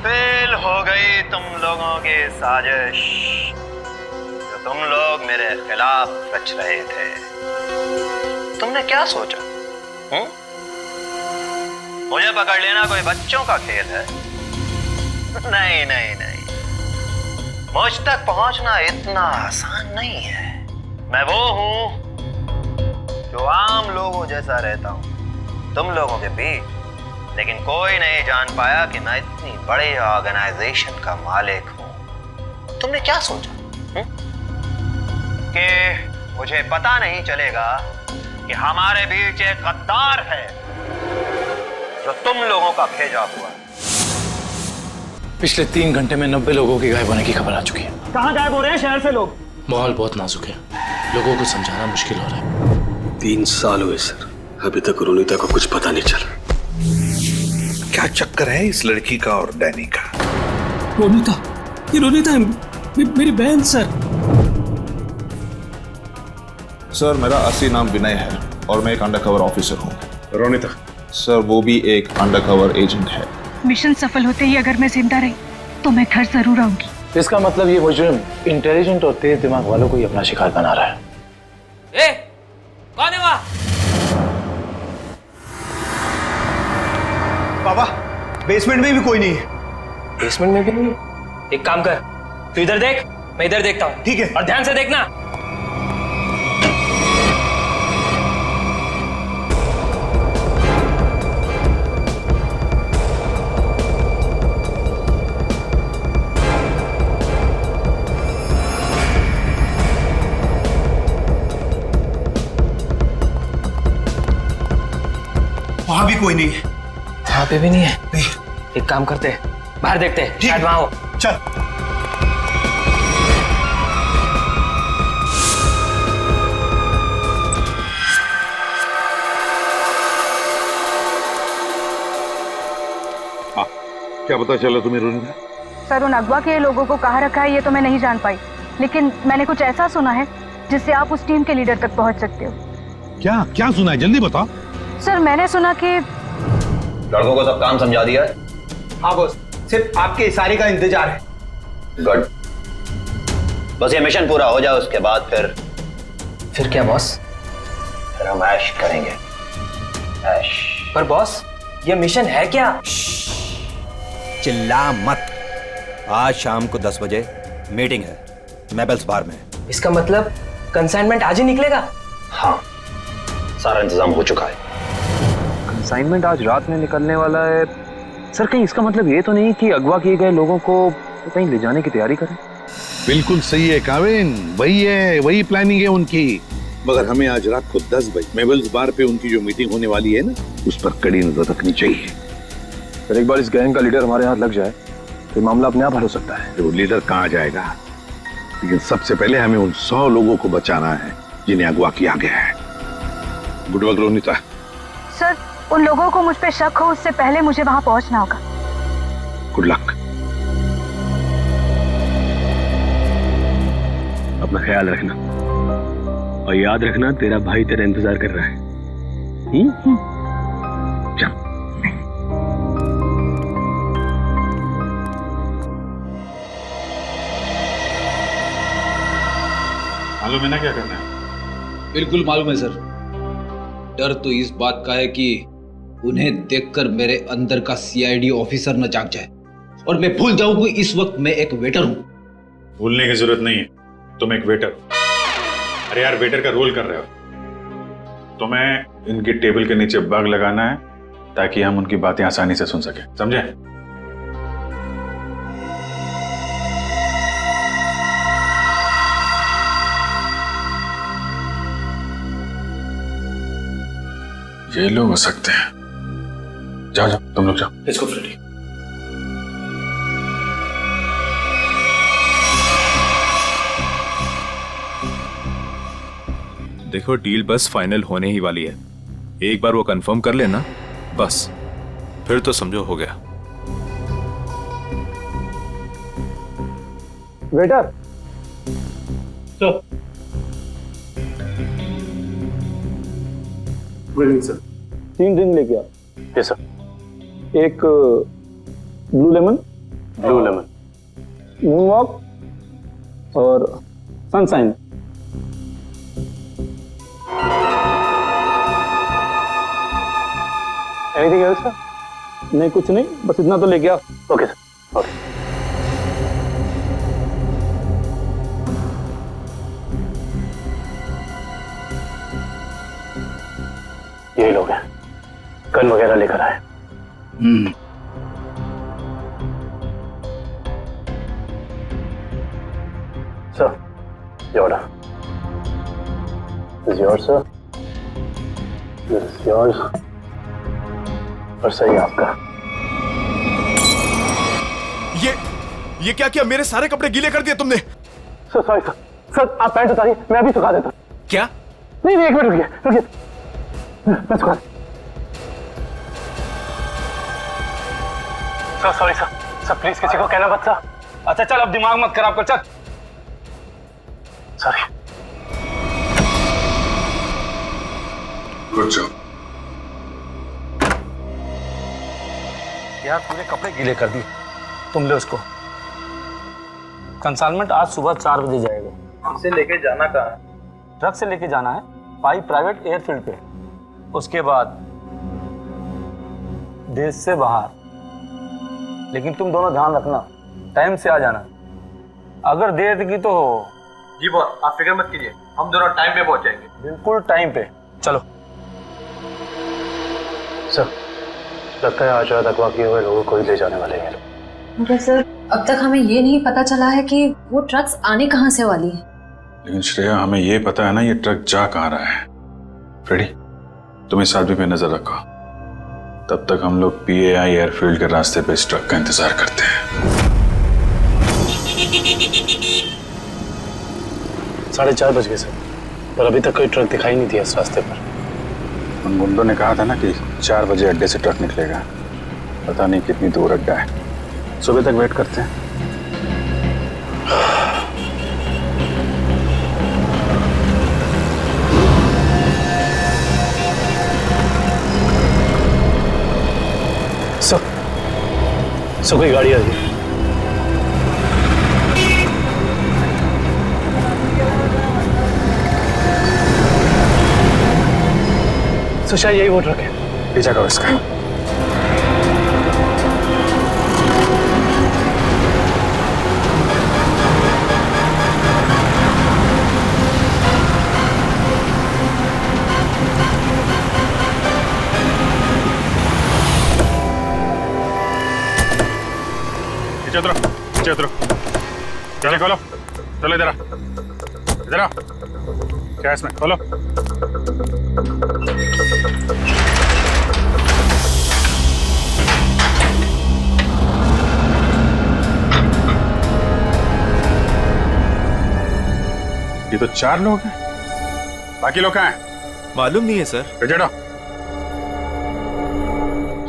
Fail हो गई तुम लोगों की साजिश जो तुम लोग मेरे खिलाफ रच रहे थे। तुमने क्या सोचा? मुझे पकड़ लेना कोई बच्चों का खेल है? नहीं नहीं नहीं, मुझ तक पहुंचना इतना आसान नहीं है। मैं वो हूं जो आम लोगों जैसा रहता हूं तुम लोगों के बीच, लेकिन कोई नहीं जान पाया कि मैं इतनी बड़ी ऑर्गेनाइजेशन का मालिक हूं। तुमने क्या सोचा कि मुझे पता नहीं चलेगा कि हमारे बीच एक गद्दार है जो तुम लोगों का भेजा हुआ है? पिछले 3 घंटे में 90 लोगों के गायब होने की खबर आ चुकी है। कहाँ गायब हो रहे हैं शहर से लोग? माहौल बहुत नाजुक है, लोगों को समझाना मुश्किल हो रहा है। 3 साल हुए सर, अभी तक रोनिता को कुछ पता नहीं चला। क्या चक्कर है इस लड़की का और डैनी का? रोनिता, ये रोनिता है, मेरी बहन सर। सर मेरा असली नाम विनय है और मैं एक अंडरकवर ऑफिसर हूँ। रोनिता? सर वो भी एक अंडरकवर एजेंट है। मिशन सफल होते ही अगर मैं जिंदा रही तो मैं घर जरूर आऊंगी। इसका मतलब ये मुजरिम इंटेलिजेंट और तेज दिमाग वालों को ही अपना शिकार बना रहा है। ए, कौन है वहाँ? पापा, बेसमेंट में भी कोई नहीं है। बेसमेंट में भी नहीं है? एक काम कर, तू इधर देख, मैं इधर देखता हूँ। ठीक है। और ध्यान से देखना। वहां भी कोई नहीं है। वहाँ पे भी नहीं है? नहीं। एक काम करते हैं, बाहर देखते हैं, ठीक। शायद वहाँ हो। चल। क्या पता चला तुम्हें रोनिता? सर उन अगवा के लोगों को कहाँ रखा है ये तो मैं नहीं जान पाई, लेकिन मैंने कुछ ऐसा सुना है जिससे आप उस टीम के लीडर तक पहुंच सकते हो। क्या क्या सुना है, जल्दी बताओ। सर मैंने सुना कि लड़कों को सब काम समझा दिया है? हाँ बॉस, सिर्फ आपके इशारे का इंतजार है। गुड, बस ये मिशन पूरा हो जाए उसके बाद फिर क्या बॉस? फिर हम ऐश करेंगे। ऐश। पर बॉस, ये मिशन है क्या? चिल्ला मत। आज शाम को 10 बजे मीटिंग है मेबल्स बार में। इसका मतलब कंसाइनमेंट आज ही निकलेगा? हाँ, सारा इंतजाम हो चुका है। कंसाइनमेंट आज रात में निकलने वाला है। सर कहीं इसका मतलब ये तो नहीं कि अगवा किए गए लोगों को कहीं ले जाने की तैयारी करें? बिल्कुल सही है काविन, वही है, वही प्लानिंग है उनकी। मगर हमें आज रात को 10 बजे मेबल्स बार पे उनकी जो मीटिंग होने वाली है ना, उस पर कड़ी नजर रखनी चाहिए। फिर एक बार इस गैंग का लीडर हमारे हाथ लग जाए तो मामला अपने आप हल हो सकता है। वो लीडर कहाँ जाएगा, लेकिन सबसे पहले हमें उन 100 लोगों को बचाना है जिन्हें अगवा किया गया है। Good work Ronita. सर उन लोगों को मुझ पे शक हो उससे पहले मुझे वहां पहुंचना होगा। Good luck. अपना ख्याल रखना और याद रखना तेरा भाई तेरा इंतजार कर रहा है। चल। मालूम है ना क्या करना है? बिल्कुल मालूम है सर। डर तो इस बात का है कि उन्हें देखकर मेरे अंदर का सीआईडी ऑफिसर न जाग जाए और मैं भूल जाऊं कि इस वक्त मैं एक वेटर हूं। भूलने की जरूरत नहीं है, तुम एक वेटर हो। अरे यार, वेटर का रोल कर रहे हो। तुम्हें इनकी टेबल के नीचे बग लगाना है ताकि हम उनकी बातें आसानी से सुन सके, समझे? ये लोग हो सकते हैं। जाओ जाओ, तुम लोग जाओ। Let's go Freddy. देखो, डील बस फाइनल होने ही वाली है। एक बार वो कंफर्म कर लेना बस, फिर तो समझो हो गया। Waiter sir. Good evening sir. 3 drink लेके आओ। Yes sir. एक ब्लू लेमन, मून वॉक और सनशाइन। Anything else sir? नहीं, कुछ नहीं, बस इतना तो लेके आओ। Okay sir, okay. यही लोग हैं, गन वगैरह लेकर आए। सर, ये order is yours sir, this is yours और सही आपका। ये क्या किया? मेरे सारे कपड़े गीले कर दिए तुमने। सर सॉरी सर, सर आप पैंट उतारिए, मैं अभी सुखा देता हूँ। क्या? नहीं, एक मिनट रुकिए, मैं सुखा। सर सॉरी सर, प्लीज किसी को कहना मत सर। अच्छा चल, अब दिमाग मत खराब कर, चल। सॉरी। Good job. यार पूरे कपड़े गीले कर दिए, तुम ले उसको। कंसाइनमेंट आज सुबह 4 बजे जाएगा। इसे लेके जाना कहाँ है? ट्रक से लेके जाना है पाई प्राइवेट एयरफील्ड पे, उसके बाद देश से बाहर। लेकिन तुम दोनों ध्यान रखना, टाइम से आ जाना। अगर देर की तो जी बॉस, आप फिक्र मत कीजिए, हम दोनों टाइम पे पहुंच जाएंगे। बिल्कुल टाइम पे। चलो सर, लगता है आज रात अगवा किए हुए लोगों को ही ले जाने वाले हैं लोग। मगर सर, अब तक हमें ये नहीं पता चला है कि वो ट्रक्स आने कहाँ से वाली है। लेकिन श्रेया, हमें ये पता है ना ये ट्रक जा कहाँ रहा है। फ्रेडी, तुम इस आदमी पे नजर रखो, तब तक हम लोग PAI एयरफील्ड के रास्ते पे इस ट्रक का इंतजार करते हैं। 4:30 बज गए सर, पर अभी तक कोई ट्रक दिखाई नहीं दिया इस रास्ते पर। उन गुंडों ने कहा था ना कि 4 बजे अड्डे से ट्रक निकलेगा, पता नहीं कितनी दूर अड्डा है। सुबह तक वेट करते हैं। सो कोई गाड़ी आ रही है। तो शायद यही वो ट्रक है। पीछा करो इसका। पीछे उतरो, चलो खोलो, चलो इधर आ, क्या है इसमें, खोलो। ये तो 4 लोग हैं, बाकी लोग कहाँ हैं? मालूम नहीं है सर। चढ़ो।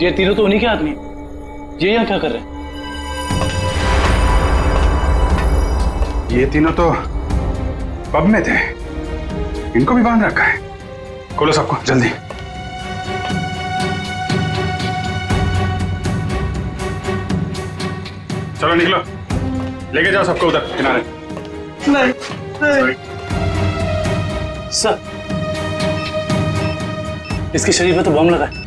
ये तीनों तो उन्हीं के आदमी हैं। ये यहाँ क्या कर रहे हैं? ये तीनों तो पब में थे, इनको भी बांध रखा है। खोलो सबको जल्दी। चलो निकलो, लेके जाओ सबको उधर किनारे। नहीं। सर, इसके शरीर में तो बम लगा है।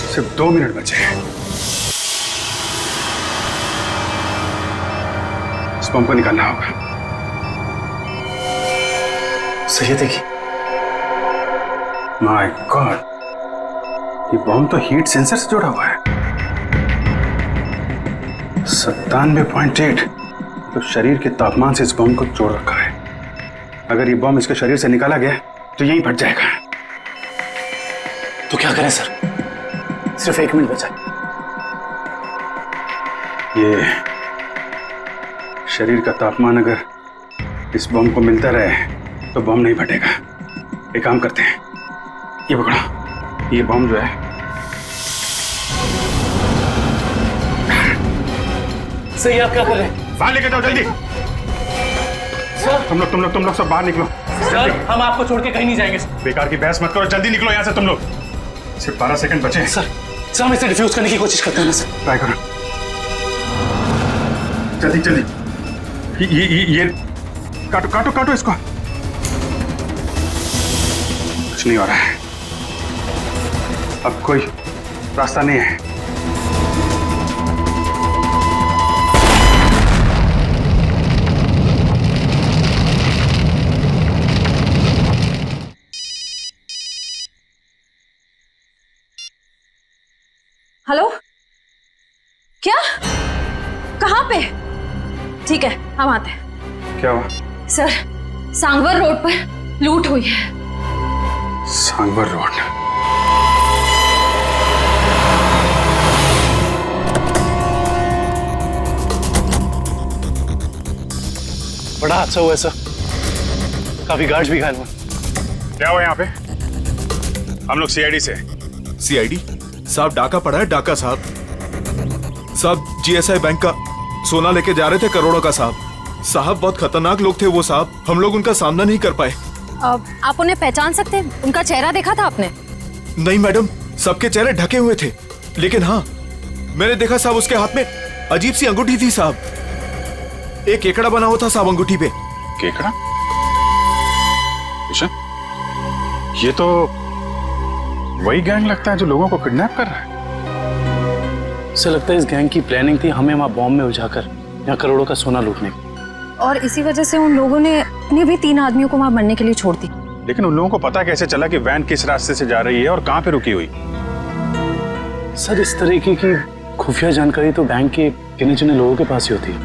सिर्फ 2 मिनट बचे हैं। इस बम को निकालना होगा। सही है, देखिए। माय गॉड, ये बम तो हीट सेंसर से जुड़ा हुआ है। 97.8 तो शरीर के तापमान से इस बम को जोड़ रखा है। अगर ये बम इसके शरीर से निकाला गया तो यहीं फट जाएगा। तो क्या करें सर? सिर्फ 1 मिनट बचा। ये शरीर का तापमान अगर इस बम को मिलता रहे तो बम नहीं फटेगा। एक काम करते हैं, ये पकड़ो। ये बम जो है सही, आप क्या कर रहे हैं? बाहर लेके जाओ जल्दी। सर तुम लोग सब बाहर निकलो। सर, हम आपको छोड़ के कहीं नहीं जाएंगे सर। बेकार की बहस मत करो, जल्दी निकलो यहाँ से तुम लोग। सिर्फ 12 सेकंड बचे हैं। सर हम इसे डिफ्यूज करने की कोशिश करते हैं ना सर। ट्राई करो जल्दी जल्दी। ये काटो काटो काटो इसको। कुछ नहीं हो रहा है, अब कोई रास्ता नहीं है। हेलो, क्या? कहाँ पे? ठीक है, हम आते हैं। क्या हुआ? सर, सांगवर रोड पर लूट हुई है। सांगवर रोड? बड़ा हादसा हुआ है सर, काफी गार्ड्स भी घायल हुए। क्या हुआ यहाँ पे? हम लोग सीआईडी से। सीआईडी साहब, डाका पड़ा है, डाका साहब। साहब जीएसआई बैंक का सोना लेके जा रहे थे, करोड़ों का साहब बहुत खतरनाक लोग थे वो साहब, हम लोग उनका सामना नहीं कर पाए। आप उन्हें पहचान सकते हैं? उनका चेहरा देखा था आपने? नहीं मैडम, सबके चेहरे ढके हुए थे, लेकिन हाँ मैंने देखा साहब उसके हाथ में अजीब सी अंगूठी थी साहब, एक केकड़ा बना हुआ था साहब अंगूठी पे। केकड़ा? ये तो वही गैंग लगता है जो लोगों को किडनैप कर रहा है। सर लगता है इस गैंग की प्लानिंग थी हमें वहां बॉम्ब में उलझाकर यहाँ करोड़ों का सोना लूटने की, और इसी वजह से उन लोगों ने अपने भी 3 आदमियों को वहां मरने के लिए छोड़ दी। लेकिन उन लोगों को पता कैसे चला कि वैन किस रास्ते से जा रही है और कहां पे रुकी हुई? सर इस तरीके की खुफिया जानकारी तो बैंक के गिने चुने लोगों के पास ही होती है।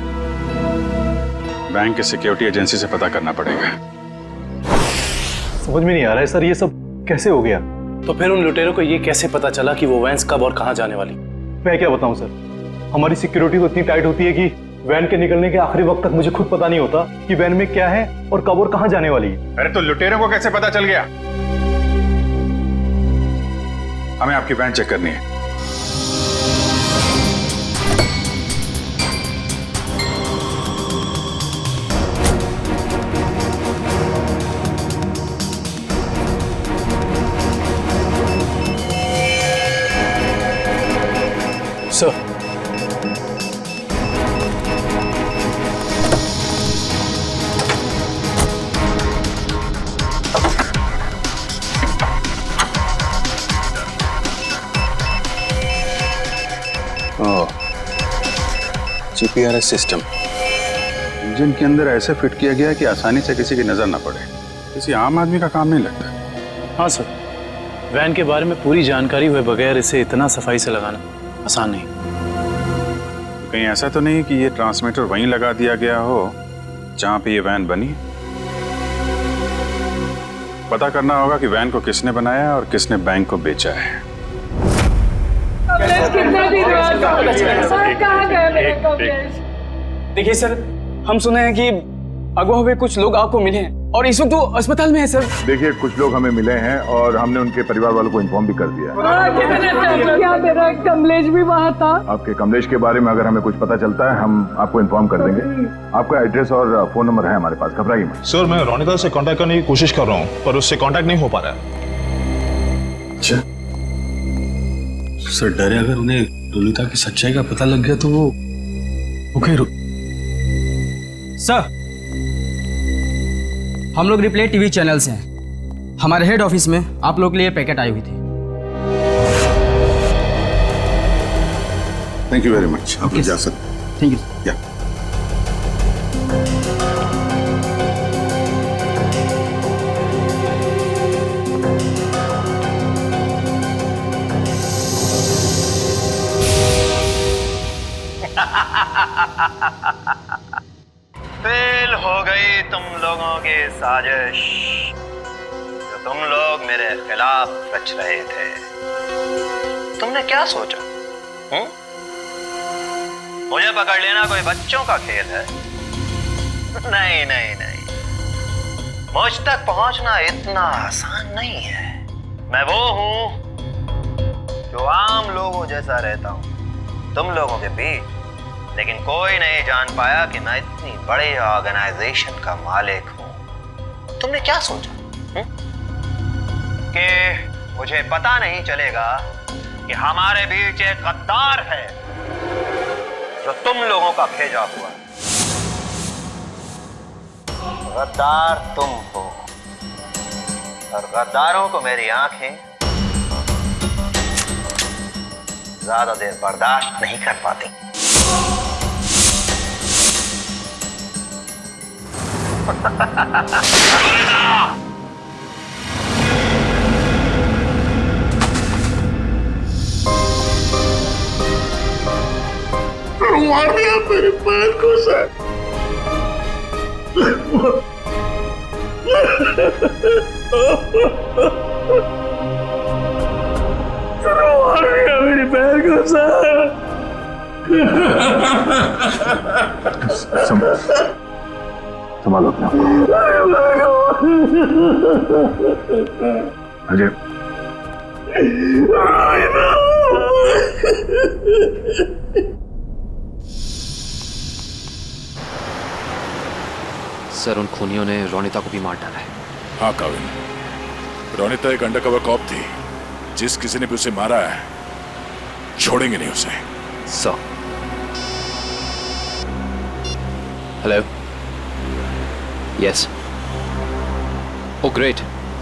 बैंक के सिक्योरिटी एजेंसी से पता करना पड़ेगा। समझ में नहीं आ रहा है सर, ये सब कैसे हो गया? तो फिर उन लुटेरों को ये कैसे पता चला कि वो वैन्स कब और कहां जाने वाली? मैं क्या बताऊं सर, हमारी सिक्योरिटी तो इतनी टाइट होती है कि वैन के निकलने के आखिरी वक्त तक मुझे खुद पता नहीं होता कि वैन में क्या है और कब और कहां जाने वाली है। अरे तो लुटेरों को कैसे पता चल गया? हमें आपकी वैन चेक करनी है। सर जीपीआरएस सिस्टम इंजन के अंदर ऐसे फिट किया गया कि आसानी से किसी की नजर ना पड़े। किसी आम आदमी का काम नहीं लगता। हाँ सर, वैन के बारे में पूरी जानकारी हुए बगैर इसे इतना सफाई से लगाना आसान नहीं। कहीं ऐसा तो नहीं कि ये ट्रांसमीटर वहीं लगा दिया गया हो जहां पे ये वैन बनी? पता करना होगा कि वैन को किसने बनाया और किसने बैंक को बेचा है। देखिए सर, हम सुने हैं कि अगवा हुए कुछ लोग आपको मिले हैं और इस वक्त वो अस्पताल में है सर। देखिए कुछ लोग हमें मिले हैं और हमने उनके परिवार वालों को इन्फॉर्म भी कर दिया है। क्या मेरा कमलेश भी वहाँ था? आपके कमलेश के बारे में अगर हमें कुछ पता चलता है हम आपको इन्फॉर्म कर देंगे। आपका एड्रेस और फोन नंबर है हमारे पास, घबराइए मत। सर मैं रोनिता से कांटेक्ट करने की कोशिश कर रहा हूँ पर उससे कांटेक्ट नहीं हो पा रहा है। अच्छा सर, डर है अगर उन्हें रोनिता की सच्चाई का पता लग गया तो वो ओके सर, हम लोग रिप्ले टीवी चैनल से हैं। हमारे हेड ऑफिस में आप लोग के लिए पैकेट आई हुई थी। Thank you very much. आप जा सकते। Thank you. या फेल हो गई तुम लोगों की साजिश जो तुम लोग मेरे खिलाफ रच रहे थे। तुमने क्या सोचा? मुझे पकड़ लेना कोई बच्चों का खेल है? नहीं नहीं नहीं, मुझ तक पहुंचना इतना आसान नहीं है। मैं वो हूं जो आम लोगों जैसा रहता हूं तुम लोगों के बीच, लेकिन कोई नहीं जान पाया कि मैं इतनी बड़े ऑर्गेनाइजेशन का मालिक हूं। तुमने क्या सोचा कि मुझे पता नहीं चलेगा कि हमारे बीच एक गद्दार है जो तुम लोगों का भेजा हुआ है? गद्दार तुम हो और गद्दारों को मेरी आंखें ज्यादा देर बर्दाश्त नहीं कर पाती। मार दिया मेरे पैर को सर। मार दिया मेरे पैर को सर। संभालो अपने आप को। अजय सर, उन खूनियों ने रोनिता को भी मार डाला है। हाँ काविन, रोनिता एक अंडरकवर कॉप थी। जिस किसी ने भी उसे मारा है छोड़ेंगे नहीं उसे। Sir hello, yes, oh great,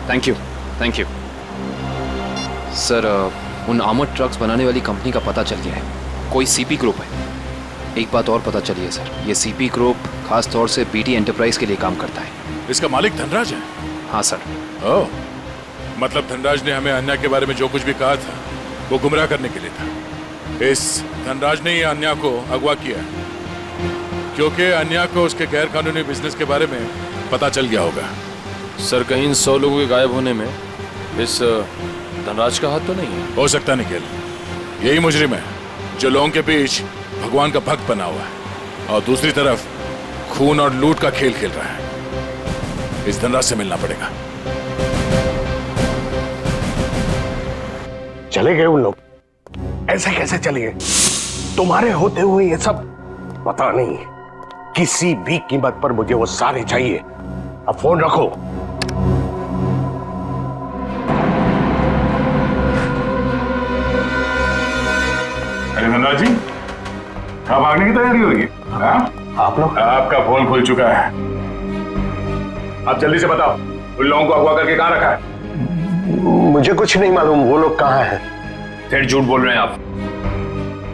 thank you thank you. Sir उन आर्मर्ड ट्रक्स बनाने वाली कंपनी का पता चल गया है, कोई सीपी ग्रुप है। एक बात और पता चली है सर, ये सीपी ग्रुप खास तौर से बीटी एंटरप्राइज के लिए काम करता है। इसका मालिक धनराज है? हाँ सर। ओह, मतलब धनराज ने हमें अन्या के बारे में जो कुछ भी कहा था वो गुमराह करने के लिए था। इस धनराज ने ही अन्या को अगवा किया क्योंकि अन्या को उसके गैर कानूनी बिजनेस के बारे में पता चल गया होगा। सर, कहीं इन 100 लोगों के गायब होने में इस धनराज का हाथ तो नहीं है? हो सकता निखिल, यही मुजरिम है जो लोगों के बीच भगवान का भक्त बना हुआ है और दूसरी तरफ खून और लूट का खेल खेल रहा है। इस धनराज से मिलना पड़ेगा। चले गए उन लोग? ऐसे कैसे चले गए? तुम्हारे होते हुए ये सब पता नहीं। किसी भी कीमत पर मुझे वो सारे चाहिए। अब फोन रखो। अरे धनराज जी, कब भागने की तैयारी होगी? आप लोग? आपका फोन खुल चुका है। आप जल्दी से बताओ, उन लोगों को अगवा करके कहां रखा है? मुझे कुछ नहीं मालूम वो लोग कहां हैं। फिर झूठ बोल रहे हैं आप।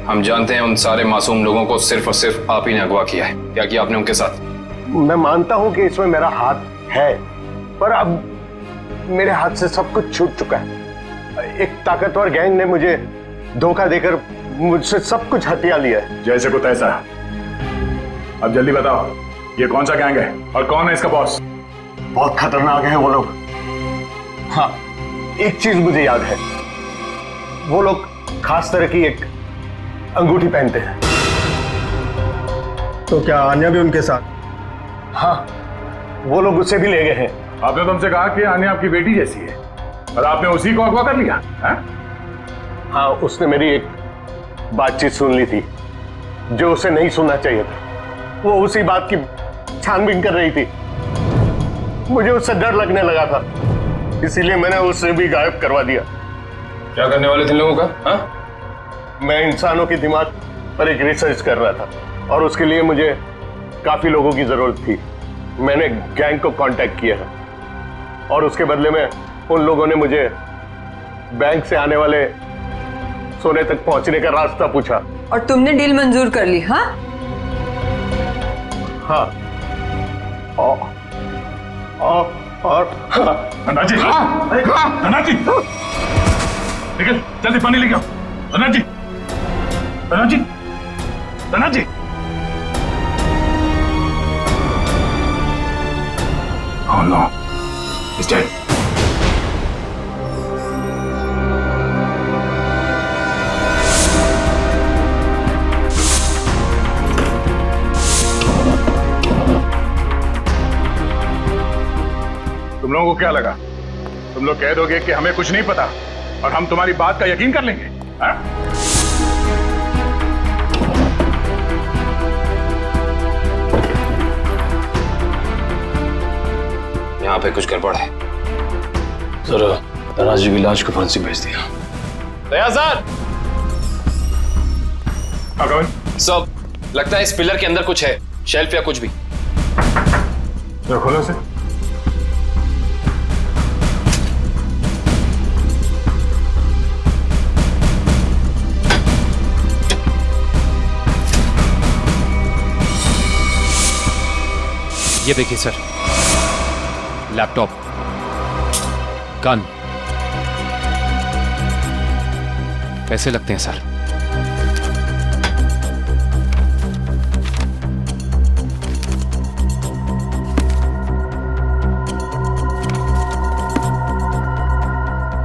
हम जानते हैं उन सारे मासूम लोगों को सिर्फ और सिर्फ आप ही ने अगवा किया है। क्या किया आपने उनके साथ? मैं मानता हूं कि इसमें मेरा हाथ है, पर अब मेरे हाथ से सब कुछ छूट चुका है। एक ताकतवर गैंग ने मुझे धोखा देकर मुझसे सब कुछ हथिया लिया है। जैसे को तैसा। अब जल्दी बताओ, ये कौन सा गैंग है और कौन है इसका बॉस? बहुत खतरनाक है वो लोग। हाँ, एक चीज मुझे याद है, वो लोग खास तरह की एक अंगूठी पहनते हैं। तो क्या आन्या भी उनके साथ? हाँ, वो लोग उसे भी ले गए हैं। आपने तुमसे कहा कि आन्या आपकी बेटी जैसी है और आपने उसी को अगवा कर लिया है? हाँ, उसने मेरी एक बातचीत सुन ली थी जो उसे नहीं सुनना चाहिए था। वो उसी बात की छानबीन कर रही थी। मुझे उससे डर लगने लगा था, इसीलिए मैंने उसे भी गायब करवा दिया। क्या करने वाले थे लोगों का? हाँ? मैं इंसानों के दिमाग पर एक रिसर्च कर रहा था और उसके लिए मुझे काफी लोगों की जरूरत थी। मैंने गैंग को कांटेक्ट किया और उसके बदले में उन लोगों ने मुझे बैंक से आने वाले सोने तक पहुंचने का रास्ता पूछा। और तुमने डील मंजूर कर ली? हाँ हाँ। और धनराज जी, धनराज जी, निकल जल्दी पानी लेके आओ। धनराज जी, धनराज जी, धनराज जी। Oh no, he's dead. तुम लोगों को क्या लगा? तुम लोग कह दोगे कि हमें कुछ नहीं पता और हम तुम्हारी बात का यकीन कर लेंगे? हाँ? यहाँ पे कुछ गड़बड़ है। सर धनराज जी की लाश को फॉरेंसिक भेज दिया। दया सर। सब लगता है इस पिलर के अंदर कुछ है, शेल्फ या कुछ भी। तो खोलो से। ये देखिए सर, लैपटॉप, गन, कैसे लगते हैं सर?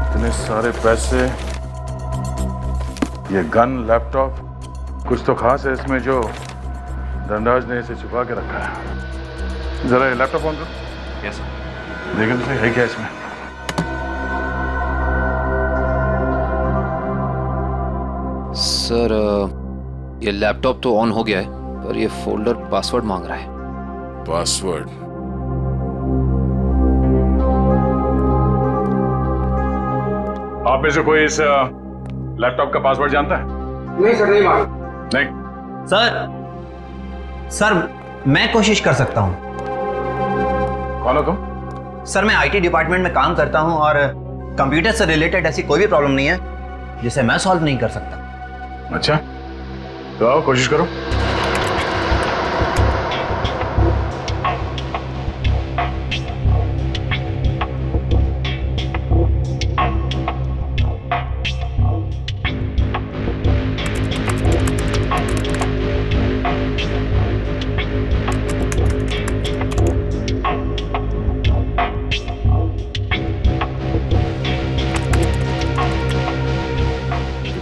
इतने सारे पैसे, ये गन, लैपटॉप, कुछ तो खास है इसमें जो धनराज ने इसे छुपा के रखा है। जरा ये लैपटॉप ऑन करो। Yes sir. देखें तो सही है क्या इसमें। सर ये लैपटॉप तो ऑन हो गया है, पर ये फोल्डर पासवर्ड मांग रहा है। पासवर्ड? आप में से कोई इस लैपटॉप का पासवर्ड जानता है? नहीं सर, नहीं मालूम। नहीं सर मैं कोशिश कर सकता हूँ। कौन हो तुम? सर मैं आईटी डिपार्टमेंट में काम करता हूँ और कंप्यूटर से रिलेटेड ऐसी कोई भी प्रॉब्लम नहीं है जिसे मैं सॉल्व नहीं कर सकता। अच्छा, तो आओ कोशिश करो।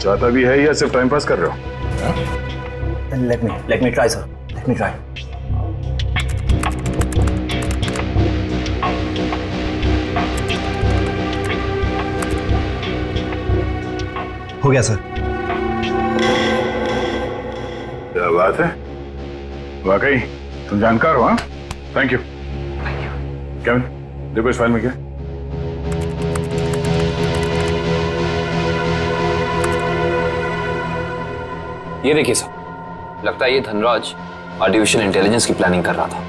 चाहता भी है या सिर्फ टाइम पास कर रहे हो? Let me try sir, let me try. हो गया सर। क्या बात है, वाकई तुम जानकार हो। हाँ, थैंक यू। केविन, देखो इस फाइल में क्या। ये देखिए सर, लगता है ये धनराज आर्टिफिशियल इंटेलिजेंस की प्लानिंग कर रहा था।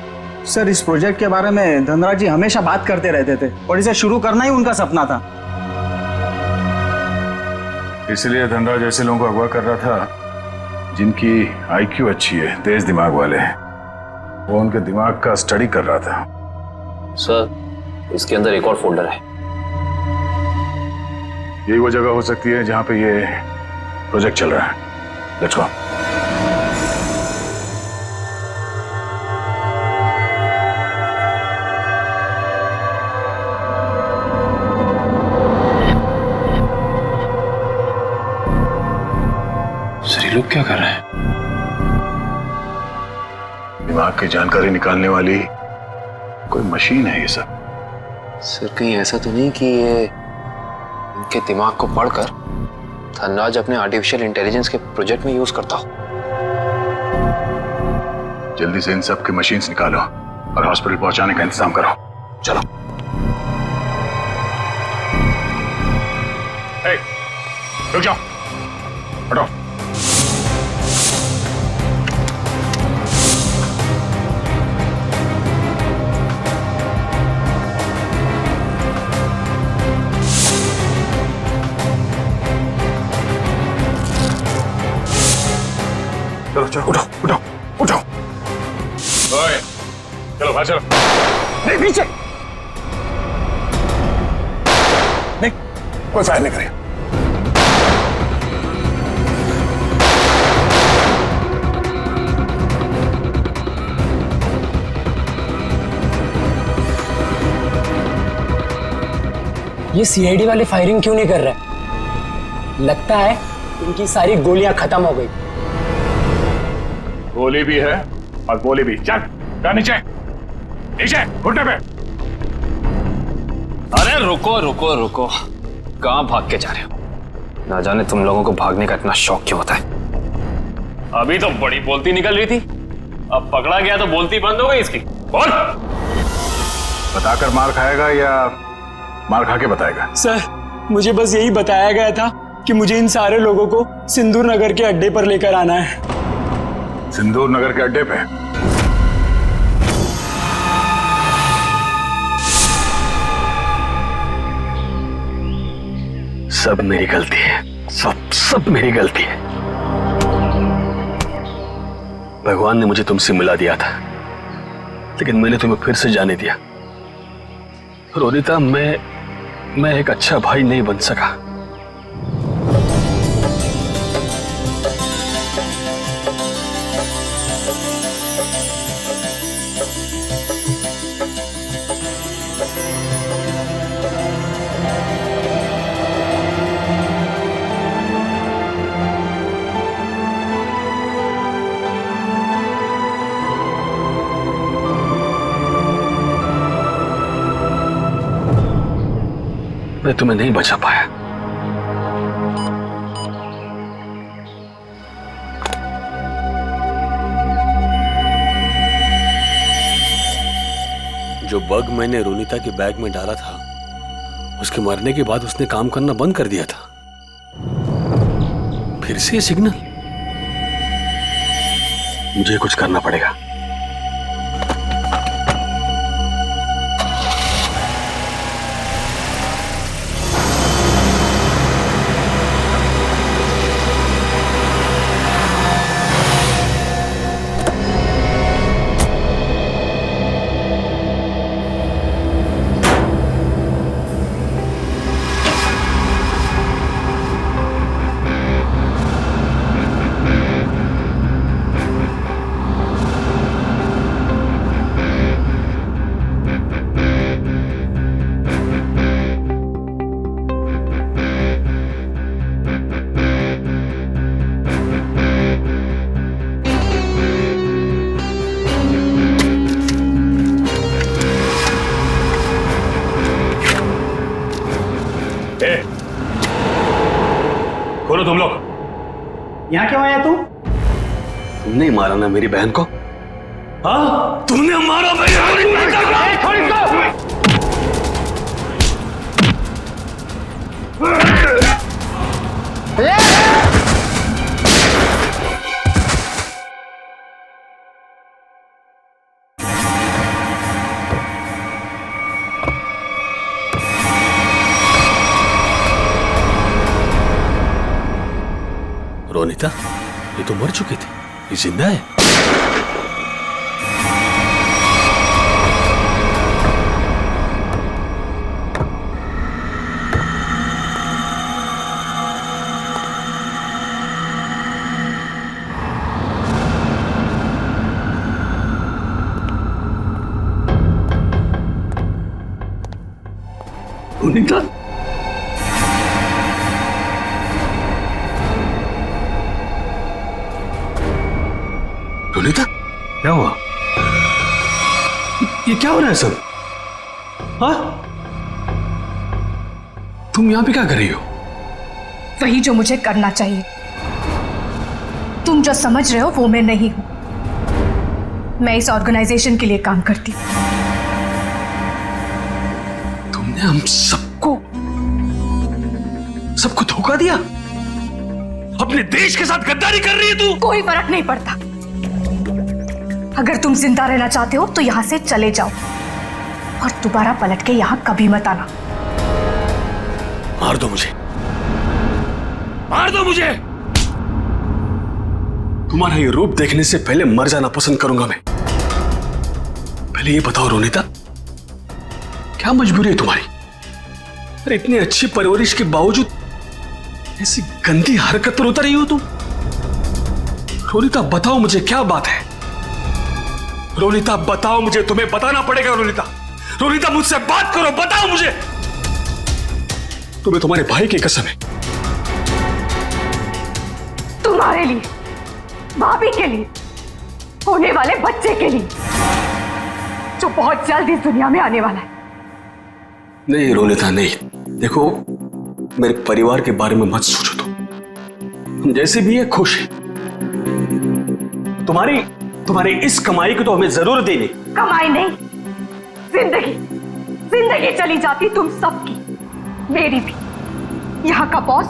सर इस प्रोजेक्ट के बारे में धनराज जी हमेशा बात करते रहते थे और इसे शुरू करना ही उनका सपना था। इसलिए धनराज ऐसे लोगों को अगवा कर रहा था जिनकी आईक्यू अच्छी है, तेज दिमाग वाले हैं। वो उनके दिमाग का स्टडी कर रहा था। सर इसके अंदर एक और फोल्डर है। यही वो जगह हो सकती है जहां पे ये प्रोजेक्ट चल रहा है। Let's go. सर ये लोग क्या कर रहे हैं? दिमाग की जानकारी निकालने वाली कोई मशीन है ये सब। सर कहीं ऐसा तो नहीं कि ये इनके दिमाग को पढ़कर धनराज अपने आर्टिफिशियल इंटेलिजेंस के प्रोजेक्ट में यूज करता हो? जल्दी से इन सब की मशीन्स निकालो और हॉस्पिटल पहुंचाने का इंतजाम करो। चलो। रुक जाओ, हटो। चलो चलो, उठो उठो उठो। ओए, चलो बाहर चलो। नहीं पीछे नहीं, कोई फायर नहीं करेगा। ये सीआईडी वाले फायरिंग क्यों नहीं कर रहे? लगता है इनकी सारी गोलियां खत्म हो गई। गोली भी है और गोली भी। चल जा नीचे, नीचे घुटने पे। अरे रुको रुको रुको, कहां भाग के जा रहे हो? ना जाने तुम लोगों को भागने का इतना शौक क्यों होता है। अभी तो बड़ी बोलती निकल रही थी, अब पकड़ा गया तो बोलती बंद हो गई इसकी। बोल। बताकर मार खाएगा या मार खा के बताएगा? सर मुझे बस यही बताया गया था कि मुझे इन सारे लोगों को सिंदूर नगर के अड्डे पर लेकर आना है। सिंदूर नगर के अड्डे पे? सब मेरी गलती है, सब मेरी गलती है। भगवान ने मुझे तुमसे मिला दिया था, लेकिन मैंने तुम्हें फिर से जाने दिया। रोनिता, मैं एक अच्छा भाई नहीं बन सका। मैं तुम्हें नहीं बचा पाया। जो बग मैंने रोनिता के बैग में डाला था, उसके मरने के बाद उसने काम करना बंद कर दिया था। फिर से ये सिग्नल। मुझे कुछ करना पड़ेगा। खोलो तुम लोग। यहाँ क्यों आया तू? तुमने ही मारा ना मेरी बहन को? हाँ, तुमने मारा मेरी बहन रोनिता, ये तो मर चुकी थी, ये जिंदा है। रोनिता, रोनिता, क्या हुआ? ये क्या हो रहा है सब? हाँ? तुम यहां पे क्या कर रही हो? वही जो मुझे करना चाहिए। तुम जो समझ रहे हो वो मैं नहीं हूं। मैं इस ऑर्गेनाइजेशन के लिए काम करती हूं। तुमने हम सबको धोखा दिया? अपने देश के साथ गद्दारी कर रही है तू? कोई फर्क नहीं पड़ता। अगर तुम जिंदा रहना चाहते हो तो यहां से चले जाओ और दोबारा पलट के यहां कभी मत आना। मार दो मुझे, मार दो मुझे। तुम्हारा ये रूप देखने से पहले मर जाना पसंद करूंगा मैं। पहले ये बताओ रोनिता, क्या मजबूरी है तुम्हारी? अरे इतनी अच्छी परवरिश के बावजूद ऐसी गंदी हरकत पर उतर रही हो तुम। रोनिता बताओ मुझे, क्या बात है? रोनिता बताओ मुझे, तुम्हें बताना पड़ेगा। रोनिता, रोनिता मुझसे बात करो, बताओ मुझे। तुम्हें तुम्हारे भाई की कसम है। तुम्हारे लिए, भाभी के लिए, होने वाले बच्चे के लिए जो बहुत जल्द इस दुनिया में आने वाला है। नहीं रोनिता नहीं, देखो मेरे परिवार के बारे में मत सोचो। तुम जैसे भी है खुश है। तुम्हारी इस कमाई की तो हमें जरूरत ही नहीं। कमाई नहीं, जिंदगी जिंदगी चली जाती तुम सबकी, मेरी भी। यहाँ का बॉस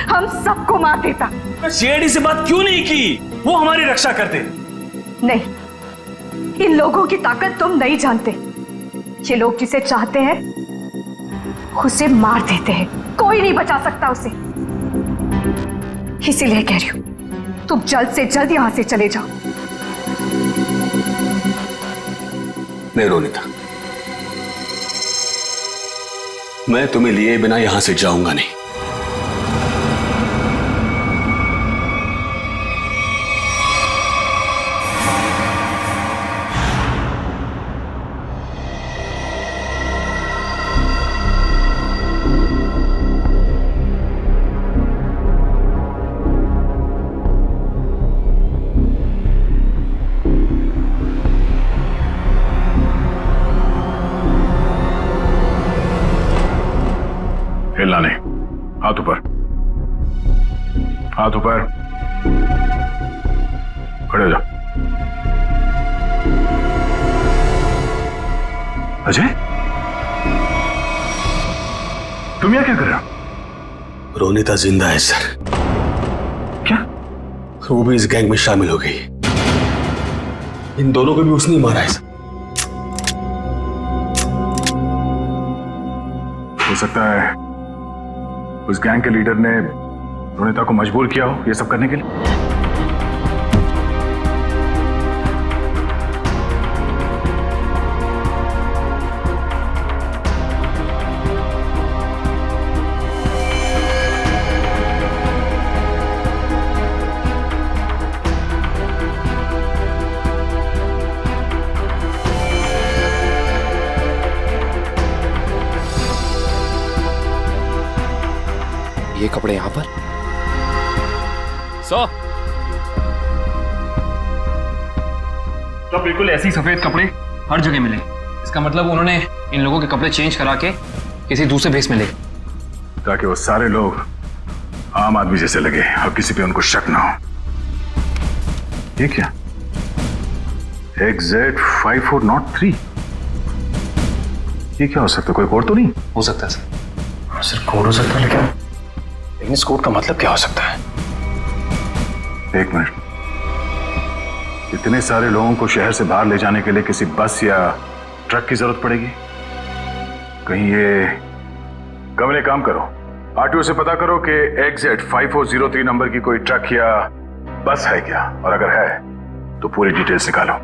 हम सबको मार देता। सीआईडी से बात क्यों नहीं की? वो हमारी रक्षा करते। नहीं, इन लोगों की ताकत तुम नहीं जानते। ये लोग जिसे चाहते हैं उसे मार देते हैं, कोई नहीं बचा सकता उसे। इसीलिए कह रही हूं, तुम जल्द से जल्द यहां से चले जाओ। नहीं रोनिता, मैं तुम्हें लिए बिना यहां से जाऊंगा नहीं। हिलना नहीं, हाथ ऊपर, हाथ ऊपर, खड़े हो जाओ। अजय, तुम यहाँ क्या कर रहे हो? रोनिता जिंदा है सर। क्या? वो भी इस गैंग में शामिल हो गई। इन दोनों को भी उसने ही मारा है सर। हो सकता है उस गैंग के लीडर ने रोनिता को मजबूर किया हो ये सब करने के लिए। ये कपड़े यहां पर तो बिल्कुल ऐसे ही सफेद कपड़े हर जगह मिले। इसका मतलब उन्होंने इन लोगों के कपड़े चेंज करा के किसी दूसरे भेस में ले, ताकि वो सारे लोग आम आदमी जैसे लगे और किसी पे उनको शक ना हो। ये क्या? XZ5403, ये क्या हो सकता है? कोई कोड तो नहीं हो सकता है सर? सर कोड हो सकता है, लेकिन इस कोड का मतलब क्या हो सकता है? एक मिनट, इतने सारे लोगों को शहर से बाहर ले जाने के लिए किसी बस या ट्रक की जरूरत पड़ेगी। कहीं ये कमरे, काम करो, आरटीओ से पता करो कि XZ5403 नंबर की कोई ट्रक या बस है क्या, और अगर है तो पूरी डिटेल्स निकालो।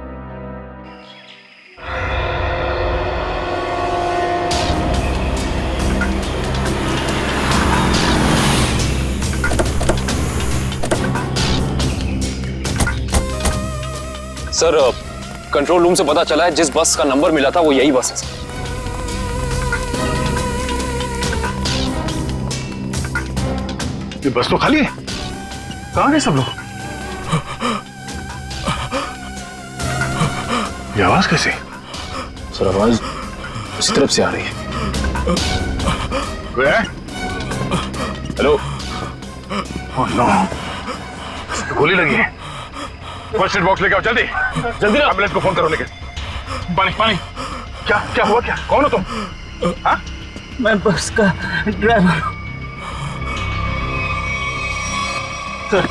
सर, कंट्रोल रूम से पता चला है जिस बस का नंबर मिला था वो यही बस है सर। ये बस तो खाली है, कहां गए सब लोग? ये आवाज कैसी? सर आवाज उस तरफ से आ रही है। हेलो। ओह नो, गोली लगी है। फर्स्ट एड बॉक्स लेके आओ, जल्दी जल्दी ना। एम्बुलेंस को फोन करो। लेके पानी पानी। क्या क्या हुआ? क्या, कौन हो तुम? हाँ? मैं बस का ड्राइवर हूं सर।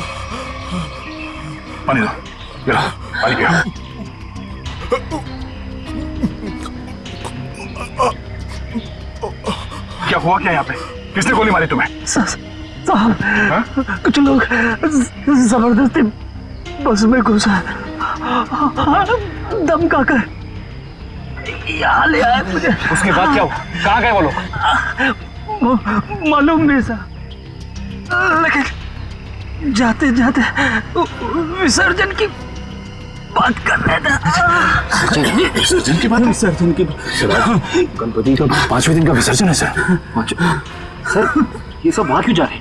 पानी दो, ये लो, पानी पियो। क्या हुआ क्या यहाँ पे? किसने गोली मारी तुम्हें? साहब, कुछ लोग जबरदस्ती बस में घुसा, धमका कर यहाँ ले आए मुझे। उसके बाद क्या हुआ? कहाँ गए वो लोग? मालूम नहीं साहब, लेकिन जाते जाते विसर्जन की बात कर रहे थे। विसर्जन की बात? विसर्जन की बात। गणपति का 5वें दिन का विसर्जन है सर। सर, ये सब बात क्यों जा रहे?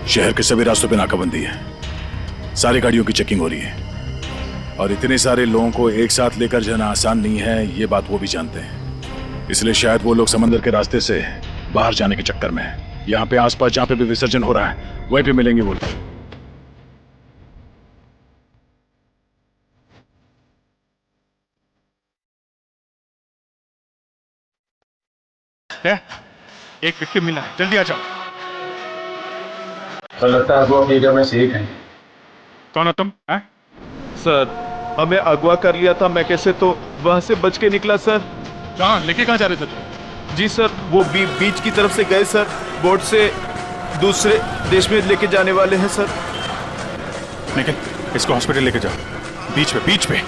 शहर के सभी रास्तों पे नाकाबंदी है, सारी गाड़ियों की चेकिंग हो रही है, और इतने सारे लोगों को एक साथ लेकर जाना आसान नहीं है, ये बात वो भी जानते हैं। इसलिए शायद वो लोग समंदर के रास्ते से बाहर जाने के चक्कर में हैं। यहाँ पे आसपास जहाँ पे भी विसर्जन हो रहा है वहीं पे मिलेंगे वो लोग। एक विक्टिम मिला है, जल्दी आ जाओ। लगता है वो एरिया में से एक है। कौन हो तुम? सर हमें अगवा कर लिया था, मैं कैसे तो वहां से बच के निकला सर। कहाँ लेके कहाँ जा रहे थे तुम? जी सर, वो बीच की तरफ से गए सर, बोट से दूसरे देश में लेके जाने वाले हैं सर। निखिल, इसको हॉस्पिटल लेके जाओ। बीच पे।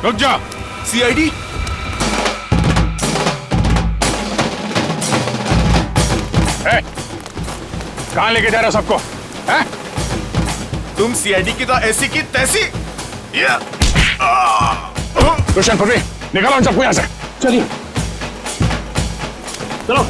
रुक जा। सीआईडी कहाँ लेके जा रहे हो सबको? तुम सीआईडी की तो ऐसी की तैसी। दुष्यंत, पृथ्वी, निकालो उन सबको यहाँ से। चलिए चलो।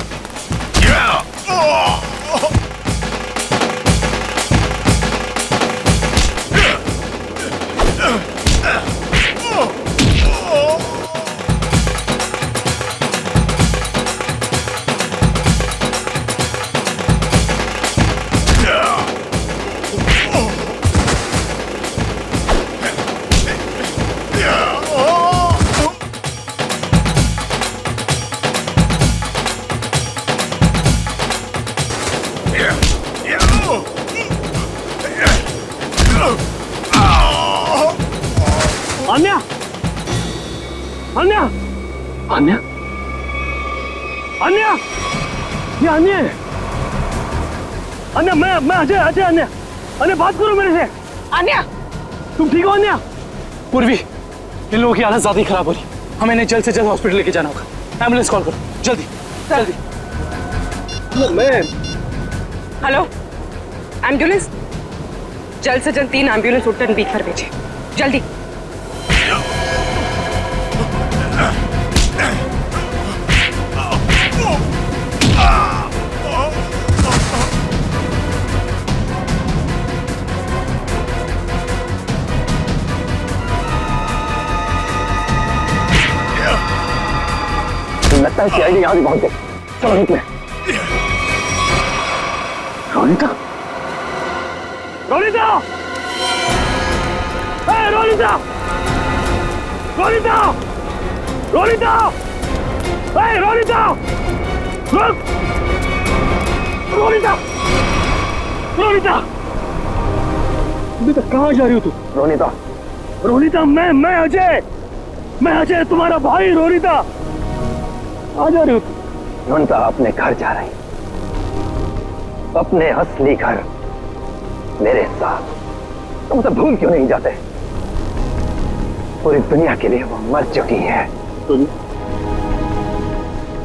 अन्या, अन्या, अन्या, अन्या, ये अन्य है। अन्या, मैं अजय अन्या। अन्या, बात करो मेरे से। अन्या, तुम ठीक हो अन्या? पूर्वी, इन लोगों की हालत ज्यादा ही खराब हो रही, हमें इन्हें जल्द से जल्द हॉस्पिटल लेके जाना होगा। एम्बुलेंस कॉल करो जल्दी जल्दी। हेलो, एम्बुलेंस, जल्द से जल्द 3 एम्बुलेंस उत्तर बीच पर भेजे, जल्दी। लगता है सीआईडी यहाँ भी पहुंच गई। चलो निकले। रोनिता, रोनिता, रोनिता, रोनिता, रोनिता, रोनिता, रुक, रोनिता, रोनिता, बेटा कहाँ जा रही हो तू? रोनिता, रोनिता, मैं अजय तुम्हारा भाई। रोनिता, आ जा रही हो? रोनिता अपने घर जा रही, अपने असली घर, मेरे साथ। तुम उसे भूल क्यों नहीं जाते? पूरी दुनिया के लिए वो मर चुकी है।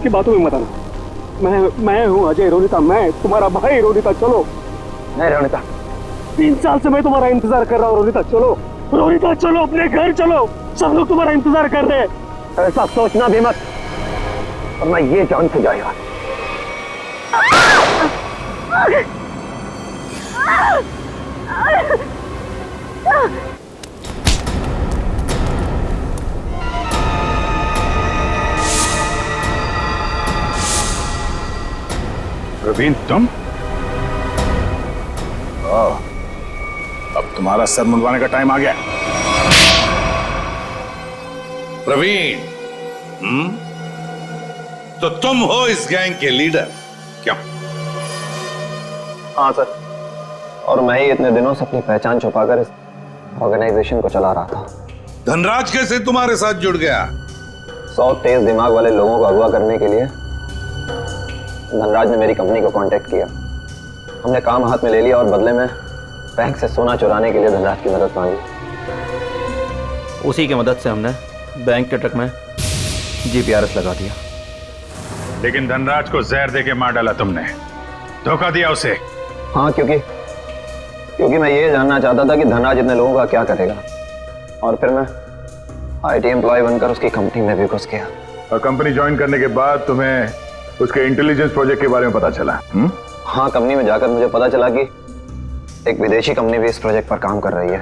की बातों में मत आना। मैं हूँ अजय। रोनिता, मैं तुम्हारा भाई। रोनिता चलो। नहीं रोनिता, 3 साल से मैं तुम्हारा इंतजार कर रहा हूँ। रोनिता चलो, रोनिता चलो, अपने घर चलो, सब लोग तुम्हारा इंतजार कर रहे हैं। ऐसा सोचना भी मत, और मैं ये जान से जाएगा। प्रवीण, तुम? अब तुम्हारा सर मुंडवाने का टाइम आ गया। प्रवीण, तो तुम हो इस गैंग के लीडर? क्यों? हाँ सर, और मैं ही इतने दिनों से अपनी पहचान छुपाकर इस ऑर्गेनाइजेशन को चला रहा था। धनराज कैसे तुम्हारे साथ जुड़ गया? 100 तेज दिमाग वाले लोगों को अगवा करने के लिए धनराज ने मेरी कंपनी को कांटेक्ट किया। हमने काम हाथ में ले लिया और बदले में बैंक से सोना चुराने के लिए धनराज की मदद मांगी। उसी की मदद से हमने बैंक के ट्रक में जीपीआरएस लगा दिया। लेकिन धनराज को जहर देके मार डाला तुमने, धोखा दिया उसे। हाँ, क्योंकि मैं ये जानना चाहता था कि धनराज इतने लोगों का क्या करेगा, और फिर मैं आईटी एम्प्लॉय बनकर उसकी कंपनी में भी घुस गया। और कंपनी ज्वाइन करने के बाद तुम्हें उसके इंटेलिजेंस प्रोजेक्ट के बारे में पता चला? हाँ, कंपनी में जाकर मुझे पता चला कि एक विदेशी कंपनी भी इस प्रोजेक्ट पर काम कर रही है।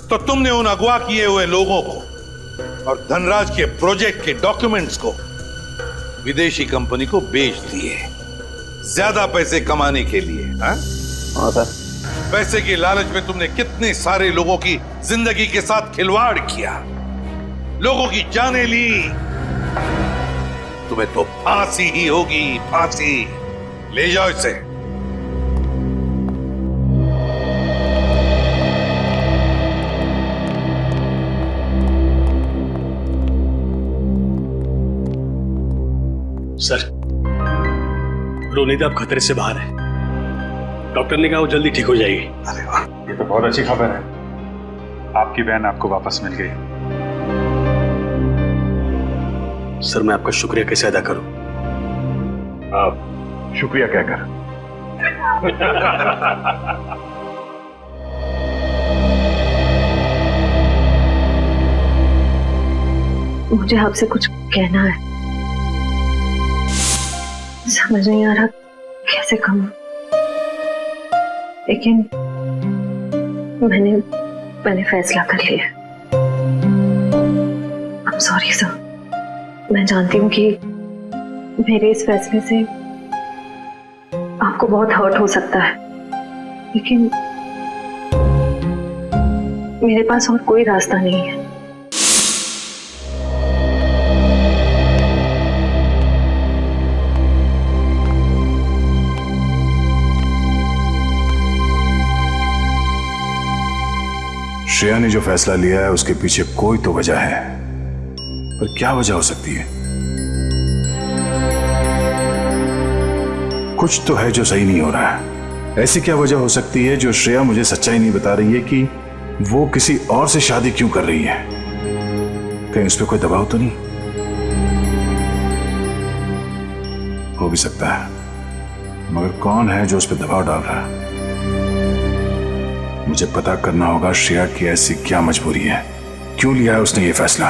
तो तुमने उन अगवा किए हुए लोगों को और धनराज के प्रोजेक्ट के डॉक्यूमेंट्स को विदेशी कंपनी को बेच दिए, ज्यादा पैसे कमाने के लिए। हाँ सर। पैसे की लालच में तुमने कितने सारे लोगों की जिंदगी के साथ खिलवाड़ किया, लोगों की जानें ली। तुम्हें तो फांसी ही होगी, फांसी। ले जाओ इसे। सर, रोनिता अब खतरे से बाहर है। डॉक्टर ने कहा वो जल्दी ठीक हो जाएगी। अरे वाह, ये तो बहुत अच्छी खबर है। आपकी बहन आपको वापस मिल गई। सर, मैं आपका शुक्रिया कैसे अदा करूं? आप शुक्रिया क्या कर। मुझे आपसे कुछ कहना है, समझ नहीं आ रहा कैसे कहूं, लेकिन मैंने फैसला कर लिया। I'm sorry सर, मैं जानती हूँ कि मेरे इस फैसले से आपको बहुत हर्ट हो सकता है, लेकिन मेरे पास और कोई रास्ता नहीं है। श्रेया ने जो फैसला लिया है उसके पीछे कोई तो वजह है, पर क्या वजह हो सकती है? कुछ तो है जो सही नहीं हो रहा है। ऐसी क्या वजह हो सकती है जो श्रेया मुझे सच्चाई नहीं बता रही है कि वो किसी और से शादी क्यों कर रही है? कहीं उस पर कोई दबाव तो नहीं? हो भी सकता है, मगर कौन है जो उस पर दबाव डाल रहा है? मुझे पता करना होगा श्रेया की ऐसी क्या मजबूरी है, क्यों लिया है उसने ये फैसला।